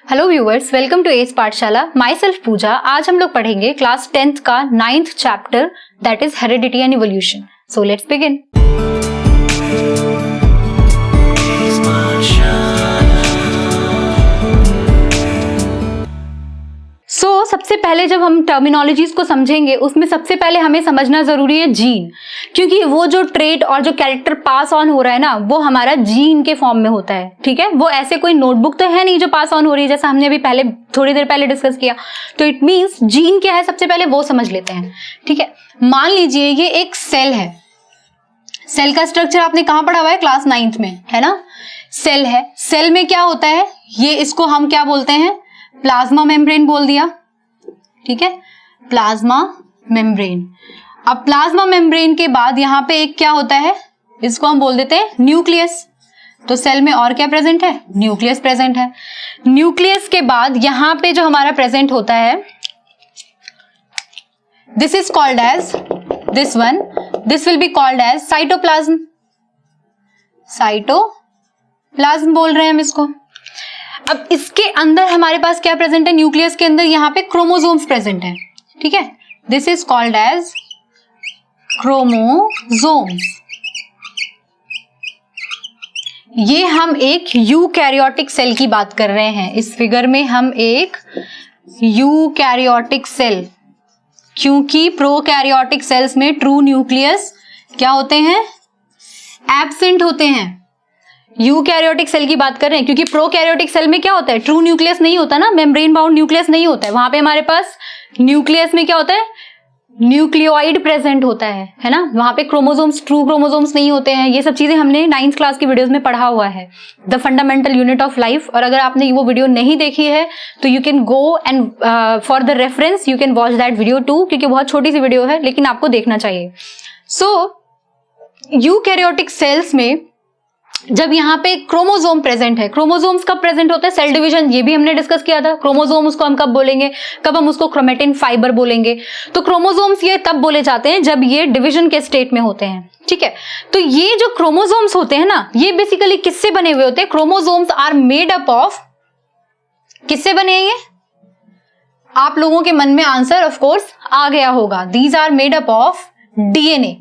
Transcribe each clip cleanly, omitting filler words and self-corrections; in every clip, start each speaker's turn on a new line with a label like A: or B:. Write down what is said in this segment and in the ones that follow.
A: Hello viewers, welcome to edge Pathshala. Myself Pooja. आज हम लोग पढ़ेंगे क्लास 10th का 9th chapter, that is heredity and evolution. So let's begin. सबसे पहले जब हम टर्मिनोलॉजीज को समझेंगे उसमें सबसे पहले हमें समझना जरूरी है जीन, क्योंकि वो जो ट्रेट और जो कैरेक्टर पास ऑन हो रहा है ना, वो हमारा जीन के फॉर्म में होता है। ठीक है, वो ऐसे कोई नोटबुक तो है नहीं जो पास ऑन हो रही है, जैसा हमने अभी पहले थोड़ी देर पहले डिस्कस किया। तो इट मीन्स जीन क्या है, सबसे पहले वो समझ लेते हैं। ठीक है, मान लीजिए ये एक सेल है। सेल का स्ट्रक्चर आपने कहां पढ़ा हुआ है? क्लास 9th में, है ना। सेल है, सेल में क्या होता है, ये इसको हम क्या बोलते हैं? प्लाज्मा मेम्ब्रेन बोल दिया। ठीक है, प्लाज्मा मेम्ब्रेन। अब प्लाज्मा मेम्ब्रेन के बाद यहां पे एक क्या होता है, इसको हम बोल देते हैं न्यूक्लियस। तो सेल में और क्या प्रेजेंट है? न्यूक्लियस प्रेजेंट है। न्यूक्लियस के बाद यहां पे जो हमारा प्रेजेंट होता है, this is called as, this one, this will be called as cytoplasm. Cytoplasm बोल रहे हैं हम इसको। अब इसके अंदर हमारे पास क्या प्रेजेंट है? न्यूक्लियस के अंदर यहाँ पे क्रोमोसोम्स प्रेजेंट है। ठीक है, this is called as chromosomes. ये हम एक यूकैरियोटिक सेल की बात कर रहे हैं। इस फिगर में हम एक यूकैरियोटिक सेल, क्योंकि प्रोकैरियोटिक सेल्स में ट्रू न्यूक्लियस क्या होते हैं? एब्सेंट होते हैं। यूकैरियोटिक सेल की बात कर रहे हैं, क्योंकि प्रोकैरियोटिक सेल में क्या होता है? ट्रू न्यूक्लियस नहीं होता ना, मेम्ब्रेन बाउंड न्यूक्लियस नहीं होता है। वहां पे हमारे पास न्यूक्लियस में क्या होता है? न्यूक्लियोइड प्रेजेंट होता है ना। वहां पे क्रोमोसोम्स, ट्रू क्रोमोसोम्स नहीं होते हैं। ये सब चीजें हमने 9th क्लास की वीडियोस में पढ़ा हुआ है, the fundamental unit of life. और अगर आपने वो वीडियो नहीं देखी है तो you can go and for the reference you can watch that video too, क्योंकि बहुत छोटी सी वीडियो है लेकिन आपको देखना चाहिए। सो यूकैरियोटिक सेल्स में जब यहाँ पे क्रोमोसोम प्रेजेंट है, क्रोमोसोम्स कब प्रेजेंट होता है? सेल डिवीजन, ये भी हमने डिस्कस किया था। क्रोमोसोम उसको हम कब बोलेंगे? कब हम उसको क्रोमेटिन फाइबर बोलेंगे। तो क्रोमोसोम्स ये तब बोले जाते हैं जब ये डिवीजन के स्टेट में होते हैं। ठीक है, तो ये जो क्रोमोसोम्स होते हैं ना, ये बेसिकली किससे बने हुए होते हैं? Chromosomes are made up of, किससे बने हैं ये? आप लोगों के मन में आंसर ऑफ कोर्स आ गया होगा। These are made up of DNA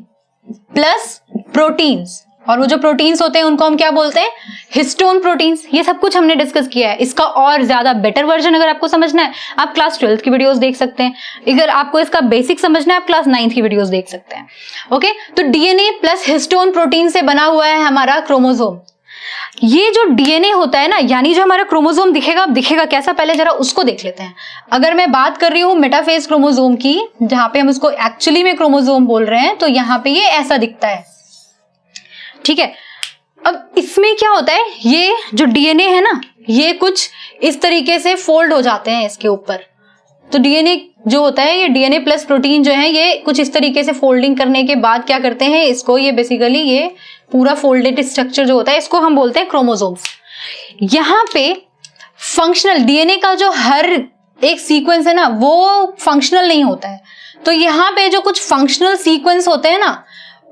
A: plus proteins. और वो जो प्रोटीन्स होते हैं उनको हम क्या बोलते हैं? Histone proteins. ये सब कुछ हमने डिस्कस किया है। इसका और ज्यादा बेटर वर्जन अगर आपको समझना है, आप क्लास 12th की वीडियोस देख सकते हैं। अगर आपको इसका बेसिक समझना है, आप क्लास 9th की वीडियोस देख सकते हैं। ओके, तो डीएनए प्लस हिस्टोन प्रोटीन से बना हुआ है हमारा क्रोमोसोम। ये जो डीएनए होता है ना, यानी जो हमारा क्रोमोसोम दिखेगा कैसा, पहले जरा उसको देख लेते हैं। अगर मैं बात कर रही हूँ मेटाफेज क्रोमोसोम की, जहां पे हम उसको एक्चुअली में क्रोमोसोम बोल रहे हैं, तो यहाँ पे ये ऐसा दिखता है। ठीक है, अब इसमें क्या होता है, ये जो डीएनए है ना, ये कुछ इस तरीके से फोल्ड हो जाते हैं इसके ऊपर। तो डीएनए जो होता है, ये डीएनए प्लस प्रोटीन जो है, ये कुछ इस तरीके से फोल्डिंग करने के बाद क्या करते हैं इसको, ये बेसिकली ये पूरा फोल्डेड स्ट्रक्चर जो होता है, इसको हम बोलते हैं क्रोमोसोम्स। यहाँ पे फंक्शनल डीएनए का जो हर एक सीक्वेंस है ना, वो फंक्शनल नहीं होता है। तो यहाँ पे जो कुछ फंक्शनल सीक्वेंस होते हैं ना,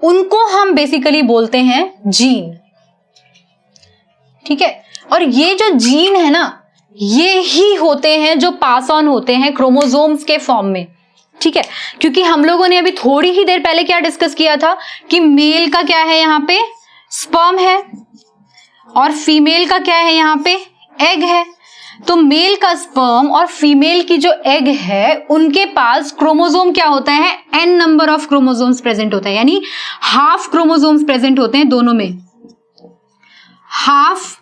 A: उनको हम बेसिकली बोलते हैं जीन। ठीक है, और ये जो जीन है ना, ये ही होते हैं जो पास ऑन होते हैं क्रोमोसोम्स के फॉर्म में। ठीक है, क्योंकि हम लोगों ने अभी थोड़ी ही देर पहले क्या डिस्कस किया था कि मेल का क्या है, यहाँ पे स्पर्म है, और फीमेल का क्या है, यहाँ पे एग है। तो मेल का स्पर्म और फीमेल की जो एग है, उनके पास क्रोमोसोम क्या होता है? n number of chromosomes present होता है, यानी हाफ क्रोमोसोम्स प्रेजेंट होते हैं दोनों में, हाफ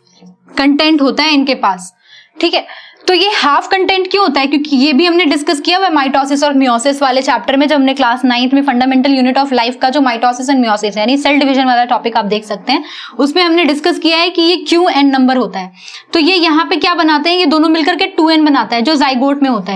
A: कंटेंट होता है इनके पास। ठीक है, तो ये हाफ कंटेंट क्यों होता है? क्योंकि ये भी हमने डिस्कस किया हुआ माइटोसिस और मियोसिस वाले चैप्टर में, जब हमने क्लास 9th में फंडामेंटल यूनिट ऑफ लाइफ का जो माइटोसिस एंड मियोसिस यानी सेल डिवीजन वाला टॉपिक आप देख सकते हैं, उसमें हमने डिस्कस किया है कि ये क्यों n नंबर होता है। तो ये यहाँ पे क्या बनाते हैं, ये दोनों मिलकर के 2n बनाता है, जो जाइगोट में होता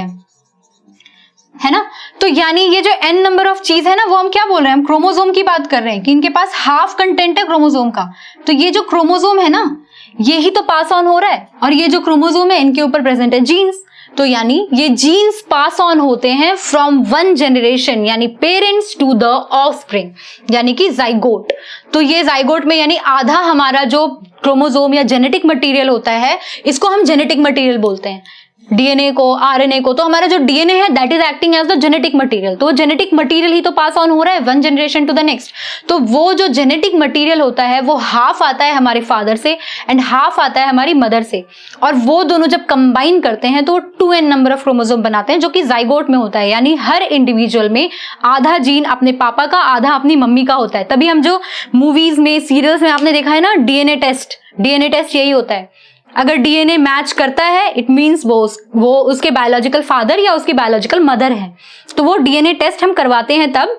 A: है ना। तो यानी ये जो n नंबर ऑफ चीज है ना, वो हम क्या बोल रहे हैं? हम क्रोमोसोम की बात कर रहे हैं कि इनके पास हाफ कंटेंट है क्रोमोसोम का। तो ये जो क्रोमोसोम है ना, ये ही तो पास ऑन हो रहा है, और ये जो क्रोमोसोम है इनके ऊपर प्रेजेंट है जीन्स। तो यानी ये जीन्स पास ऑन होते हैं फ्रॉम वन जनरेशन यानी पेरेंट्स टू द ऑफस्प्रिंग यानी कि जाइगोट। तो ये जाइगोट में यानी आधा हमारा जो क्रोमोसोम या जेनेटिक मटेरियल होता है इसको हम जेनेटिक मटेरियल बोलते हैं, डीएनए को, आरएनए को। तो हमारा जो डीएनए है that is acting as the genetic material. तो जेनेटिक मटेरियल ही तो पास ऑन हो रहा है one generation to the next. तो वो जो जेनेटिक मटेरियल होता है वो हाफ आता है हमारे फादर से एंड हाफ आता है हमारी मदर से, और वो दोनों जब कंबाइन करते हैं तो 2n नंबर ऑफ क्रोमोसोम बनाते हैं जो कि जाइगोट में होता है। यानी हर इंडिविजुअल में आधा जीन अपने पापा का, आधा अपनी मम्मी का होता है। तभी हम जो मूवीज में, सीरियल्स में आपने देखा है ना डीएनए टेस्ट यही होता है। अगर डीएनए मैच करता है इट मींस वो उसके बायोलॉजिकल फादर या उसकी बायोलॉजिकल मदर है। तो वो डीएनए टेस्ट हम करवाते हैं तब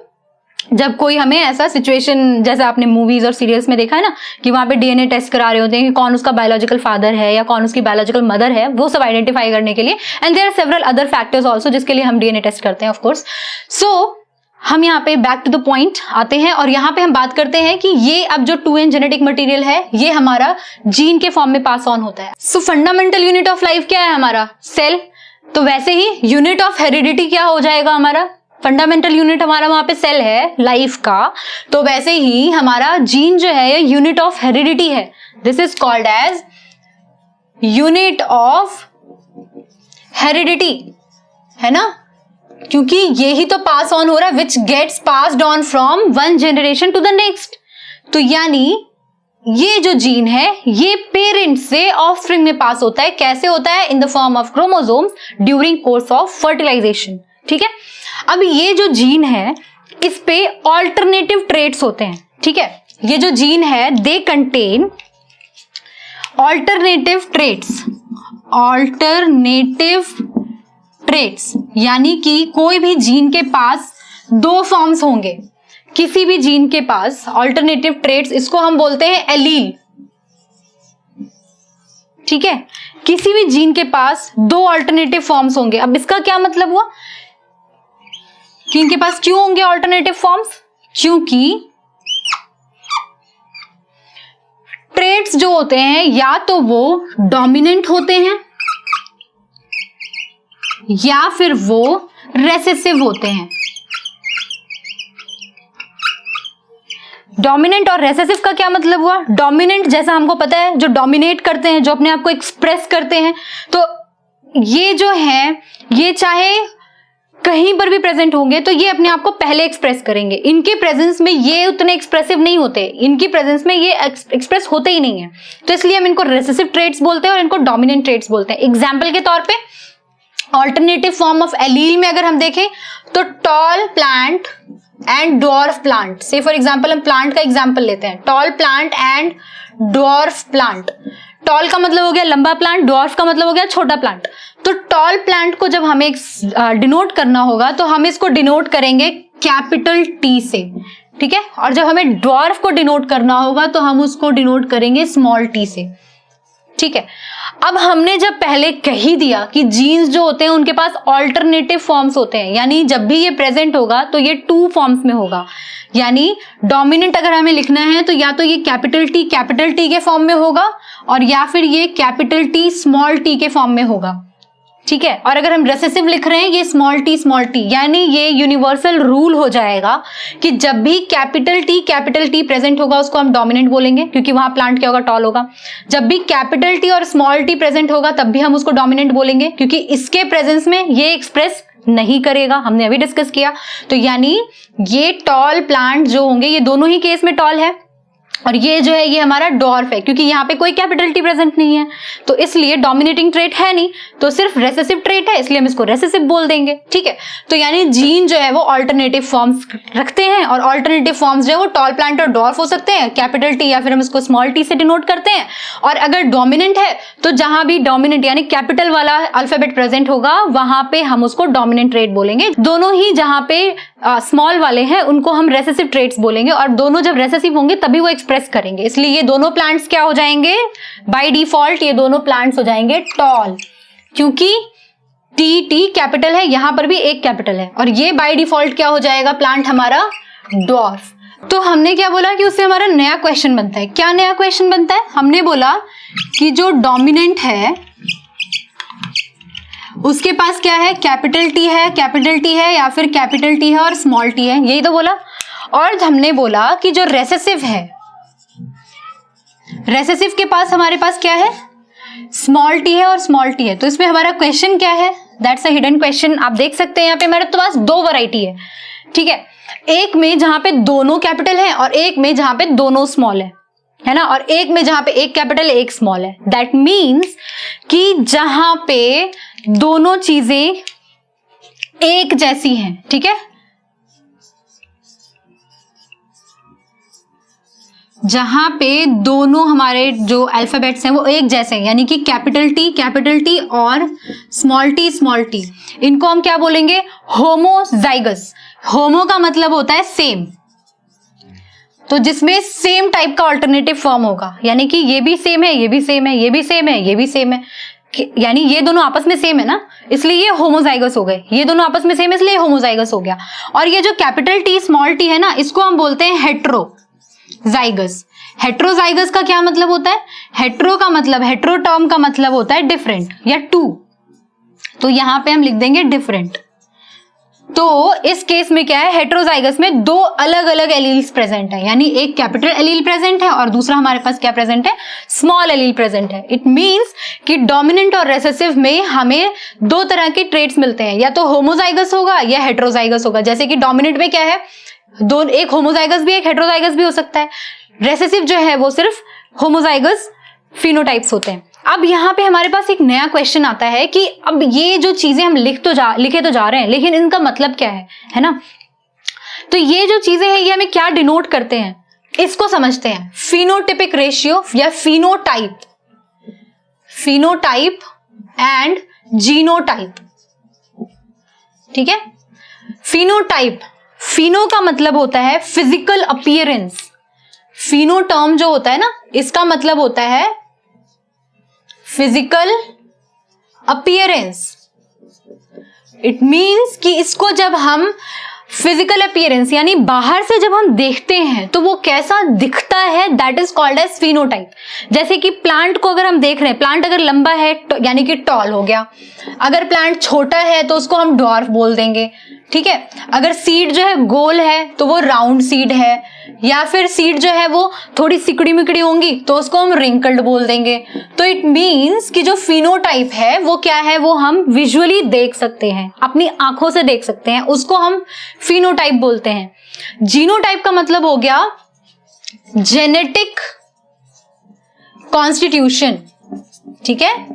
A: जब कोई हमें ऐसा सिचुएशन, जैसे आपने मूवीज और सीरियल्स में देखा है ना कि वहां पे डीएनए टेस्ट करा रहे होते हैं कि कौन उसका बायोलॉजिकल फादर है या कौन उसकी बायोलॉजिकल मदर है, वो सब आइडेंटिफाई करने के लिए। And there are several other factors also जिसके लिए हम डीएनए टेस्ट करते हैं ऑफ कोर्स। सो हम यहाँ पे बैक टू द पॉइंट आते हैं और यहाँ पे हम बात करते हैं कि ये अब जो 2n जेनेटिक मटेरियल है ये हमारा जीन के फॉर्म में पास ऑन होता है। सो फंडामेंटल यूनिट ऑफ लाइफ क्या है हमारा? सेल। तो वैसे ही यूनिट ऑफ हेरिडिटी क्या हो जाएगा हमारा? फंडामेंटल यूनिट हमारा वहां पे सेल है लाइफ का, तो वैसे ही हमारा जीन जो है ये यूनिट ऑफ हेरिडिटी है। This is called as unit of heredity, है ना, क्योंकि ये ही तो पास ऑन हो रहा है which gets passed on from one generation to the next. तो यानी ये जो जीन है ये पेरेंट से ऑफस्प्रिंग में पास होता है। कैसे होता है? In the form of chromosomes during course of fertilization. ठीक है, अब ये जो जीन है इस पे ऑल्टरनेटिव ट्रेट्स होते हैं। ठीक है, ये जो जीन है दे कंटेन ऑल्टरनेटिव ट्रेट्स, यानी कि कोई भी जीन के पास दो फॉर्म्स होंगे। किसी भी जीन के पास ऑल्टरनेटिव ट्रेट्स, इसको हम बोलते हैं एलील। ठीक है, किसी भी जीन के पास दो ऑल्टरनेटिव फॉर्म्स होंगे। अब इसका क्या मतलब हुआ कि इनके पास क्यों होंगे ऑल्टरनेटिव फॉर्म्स? क्योंकि ट्रेट्स जो होते हैं या तो वो डोमिनेंट होते हैं या फिर वो रेसेसिव होते हैं। डोमिनेंट और रेसेसिव का क्या मतलब हुआ? डोमिनेंट जैसा हमको पता है जो डोमिनेट करते हैं, जो अपने आप को एक्सप्रेस करते हैं, तो ये जो है ये चाहे कहीं पर भी प्रेजेंट होंगे तो ये अपने आप को पहले एक्सप्रेस करेंगे। इनके प्रेजेंस में ये उतने एक्सप्रेसिव नहीं होते, इनकी प्रेजेंस में ये एक्सप्रेस होते ही नहीं है, तो इसलिए हम इनको रेसेसिव ट्रेट्स बोलते हैं और इनको डोमिनेंट ट्रेट्स बोलते हैं। एग्जाम्पल के तौर पे ऑल्टरनेटिव फॉर्म ऑफ एलील में अगर हम देखें तो tall plant and dwarf plant. Say for example हम प्लांट का एग्जांपल लेते हैं, tall plant and dwarf plant. Tall का मतलब हो गया लंबा प्लांट, ड्वार्फ का मतलब हो गया छोटा प्लांट। तो टॉल प्लांट को जब हमें डिनोट करना होगा तो हम इसको डिनोट करेंगे कैपिटल टी से। ठीक है, और जब हमें ड्वार्फ को डिनोट करना होगा तो हम उसको डिनोट करेंगे स्मॉल टी से। ठीक है, अब हमने जब पहले कह ही दिया कि जीन्स जो होते हैं उनके पास ऑल्टरनेटिव फॉर्म्स होते हैं, यानी जब भी ये प्रेजेंट होगा तो ये टू फॉर्म्स में होगा। यानी डोमिनेंट अगर हमें लिखना है तो या तो ये कैपिटल टी के फॉर्म में होगा और या फिर ये कैपिटल टी स्मॉल टी के फॉर्म में होगा। ठीक है, और अगर हम रेसेसिव लिख रहे हैं ये स्मॉल टी, यानी ये यूनिवर्सल रूल हो जाएगा कि जब भी कैपिटल टी प्रेजेंट होगा उसको हम डोमिनेंट बोलेंगे, क्योंकि वहां प्लांट क्या होगा, टॉल होगा। जब भी कैपिटल टी और स्मॉल टी प्रेजेंट होगा तब भी हम उसको डोमिनेंट बोलेंगे, क्योंकि इसके प्रेजेंस में ये एक्सप्रेस नहीं करेगा, हमने अभी डिस्कस किया। तो यानी ये टॉल प्लांट जो होंगे ये दोनों ही केस में टॉल है, और ये जो है ये हमारा डॉर्फ है, क्योंकि यहाँ पे कोई कैपिटल टी प्रेजेंट नहीं है, तो इसलिए डोमिनेटिंग ट्रेट है नहीं, तो सिर्फ रेसेसिव ट्रेट है, इसलिए हम इसको रेसेसिव बोल देंगे। ठीक है, तो यानी जीन जो है वो ऑल्टरनेटिव फॉर्म्स रखते हैं, और ऑल्टरनेटिव फॉर्म्स जो है वो टॉल प्लांट और डॉर्फ हो सकते हैं, कैपिटल टी या फिर हम इसको स्मॉल टी से डिनोट करते हैं। और अगर डोमिनेंट है तो जहां भी डोमिनेंट यानी कैपिटल वाला अल्फाबेट प्रेजेंट होगा वहां पे हम उसको डोमिनेंट ट्रेट बोलेंगे। दोनों ही जहां पे स्मॉल वाले हैं उनको हम रेसेसिव ट्रेट्स बोलेंगे, और दोनों जब रेसेसिव होंगे तभी वो एक्सप्रेस करेंगे। इसलिए ये दोनों प्लांट्स क्या हो जाएंगे? बाय डिफॉल्ट ये दोनों प्लांट्स हो जाएंगे टॉल, क्योंकि टी कैपिटल है, यहां पर भी एक कैपिटल है, और ये बाय डिफॉल्ट क्या हो जाएगा प्लांट हमारा? डॉर्फ। तो हमने क्या बोला कि उससे हमारा नया क्वेश्चन बनता है। क्या नया क्वेश्चन बनता है? हमने बोला कि जो डोमिनेंट है उसके पास क्या है, कैपिटल टी है या फिर कैपिटल टी है और स्मॉल टी है, यही तो बोला। और हमने बोला कि जो रेसेसिव है, रेसेसिव के पास हमारे पास क्या है, स्मॉल टी है और स्मॉल टी है। तो इसमें हमारा क्वेश्चन क्या है, दैट्स अ हिडन क्वेश्चन। आप देख सकते हैं यहाँ पे हमारे पास दो वैरायटी है, ठीक है, एक में जहां पे दोनों कैपिटल है और एक में जहां पे दोनों स्मॉल है ना, और एक में जहां पे एक कैपिटल एक स्मॉल है। दैट मीन्स कि जहां पे दोनों चीजें एक जैसी हैं, ठीक है, जहां पे दोनों हमारे जो अल्फाबेट्स हैं वो एक जैसे हैं, यानी कि कैपिटल टी और स्मॉल टी, इनको हम क्या बोलेंगे, होमोजाइगस। होमो का मतलब होता है सेम, तो जिसमें सेम टाइप का अल्टरनेटिव फॉर्म होगा, यानी कि ये भी सेम है, ये भी सेम है, ये भी सेम है, ये भी सेम है, यानी ये दोनों आपस में सेम है ना, इसलिए ये होमोजाइगस हो गए। ये दोनों आपस में सेम है इसलिए होमोजाइगस हो गया। और ये जो कैपिटल टी स्मॉल टी है ना, इसको हम बोलते हैं हेट्रोजाइगस। हेट्रोजाइगस का क्या मतलब होता है, हेट्रो टर्म का मतलब होता है डिफरेंट या टू, तो यहां पे हम लिख देंगे डिफरेंट। तो इस केस में क्या है, हेट्रोजाइगस में दो अलग अलग एलील्स प्रेजेंट है, यानी एक कैपिटल एलील प्रेजेंट है और दूसरा हमारे पास क्या प्रेजेंट है, स्मॉल एलील प्रेजेंट है। इट मींस कि डोमिनेंट और रेसेसिव में हमें दो तरह के ट्रेट्स मिलते हैं, या तो होमोजाइगस होगा या हेट्रोजाइगस होगा। जैसे कि डोमिनेंट में क्या है, दो, एक होमोजाइगस भी एक हेट्रोजाइगस भी हो सकता है। रेसेसिव जो है वो सिर्फ होमोजाइगस फिनोटाइप्स होते हैं। अब यहाँ पे हमारे पास एक नया क्वेश्चन आता है कि अब ये जो चीजें हम लिखे तो जा रहे हैं, लेकिन इनका मतलब क्या है ना। तो ये जो चीजें हैं ये हमें क्या डिनोट करते हैं, इसको समझते हैं। फिनोटिपिक रेशियो या फिनोटाइप एंड जीनोटाइप, ठीक है। फिनोटाइप, फिनो का मतलब होता है फिजिकल अपीयरेंस। फिनो टर्म जो होता है ना, इसका मतलब होता है फिजिकल अपीयरेंस। इट मीन्स कि इसको जब हम फिजिकल अपीयरेंस यानी बाहर से जब हम देखते हैं तो वो कैसा दिखता है, that is called as phenotype. जैसे कि प्लांट को अगर हम देख रहे हैं, प्लांट अगर लंबा है यानी कि टॉल हो गया, अगर प्लांट छोटा है तो उसको हम ड्वार्फ बोल देंगे, ठीक है। अगर सीड जो है गोल है तो वो राउंड सीड है, या फिर सीड जो है वो थोड़ी सिकड़ी मिकड़ी होंगी तो उसको हम रिंकल्ड बोल देंगे। तो इट मीन्स कि जो फिनोटाइप है वो क्या है, वो हम विजुअली देख सकते हैं, अपनी आंखों से देख सकते हैं, उसको हम फिनोटाइप बोलते हैं। जीनोटाइप का मतलब हो गया जेनेटिक कॉन्स्टिट्यूशन, ठीक है,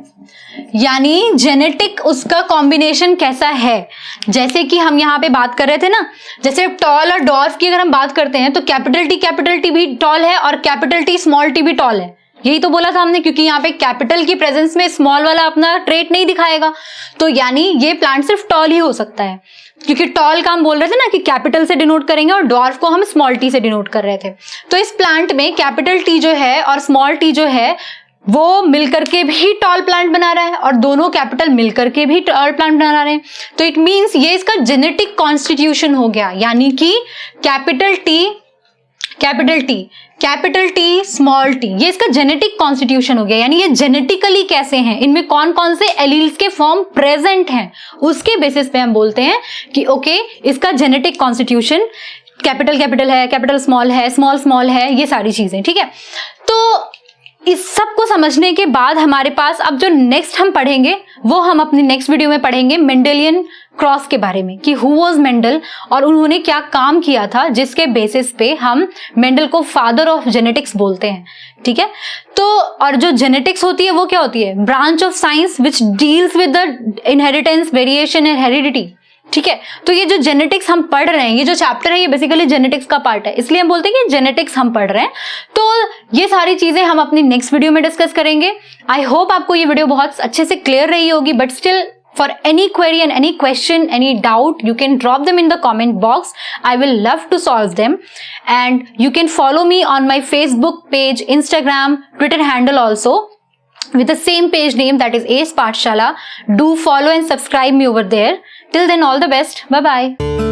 A: यानी जेनेटिक उसका कॉम्बिनेशन कैसा है। जैसे कि हम यहाँ पे बात कर रहे थे ना, जैसे टॉल और डॉर्फ की अगर हम बात करते हैं तो कैपिटल टी भी टॉल है और कैपिटल टी स्मॉल टी भी टॉल है, यही तो बोला था हमने, क्योंकि यहाँ पे कैपिटल की प्रेजेंस में स्मॉल वाला अपना ट्रेट नहीं दिखाएगा। तो यानी ये प्लांट सिर्फ टॉल ही हो सकता है, क्योंकि टॉल का हम बोल रहे थे ना कि कैपिटल से डिनोट करेंगे और डॉर्फ को हम स्मॉल टी से डिनोट कर रहे थे। तो इस प्लांट में कैपिटल टी जो है और स्मॉल टी जो है वो मिलकर के भी टॉल प्लांट बना रहा है और दोनों कैपिटल मिलकर के भी टॉल प्लांट बना रहे हैं। तो इट मींस ये इसका जेनेटिक कॉन्स्टिट्यूशन हो गया, यानी कि कैपिटल टी स्मॉल टी, ये इसका जेनेटिक कॉन्स्टिट्यूशन हो गया। यानी ये जेनेटिकली कैसे हैं, इनमें कौन कौन से एलील्स के फॉर्म प्रेजेंट हैं, उसके बेसिस पे हम बोलते हैं कि ओके इसका जेनेटिक कॉन्स्टिट्यूशन कैपिटल है, कैपिटल स्मॉल है, स्मॉल है, ये सारी चीजें, ठीक है। तो इस सब को समझने के बाद हमारे पास अब जो नेक्स्ट हम पढ़ेंगे वो हम अपनी नेक्स्ट वीडियो में पढ़ेंगे मेंडेलियन क्रॉस के बारे में, कि हु वाज मेंडल और उन्होंने क्या काम किया था जिसके बेसिस पे हम मेंडल को फादर ऑफ जेनेटिक्स बोलते हैं, ठीक है। तो और जो जेनेटिक्स होती है वो क्या होती है, branch of science which deals with the inheritance, variation and heredity, ठीक है। तो ये जो जेनेटिक्स हम पढ़ रहे हैं, ये जो चैप्टर है ये बेसिकली जेनेटिक्स का पार्ट है, इसलिए हम बोलते हैं कि जेनेटिक्स हम पढ़ रहे हैं। तो ये सारी चीजें हम अपनी नेक्स्ट वीडियो में डिस्कस करेंगे। आई होप आपको ये वीडियो बहुत अच्छे से क्लियर रही होगी, but still for any query and any question, any doubt, you can drop them in the comment box. I will love to solve them. And you can follow me on my Facebook page, Instagram, Twitter handle also with the same page name, that is ACE Pathshala. Do follow and subscribe me over there. Till then, all the best. Bye bye.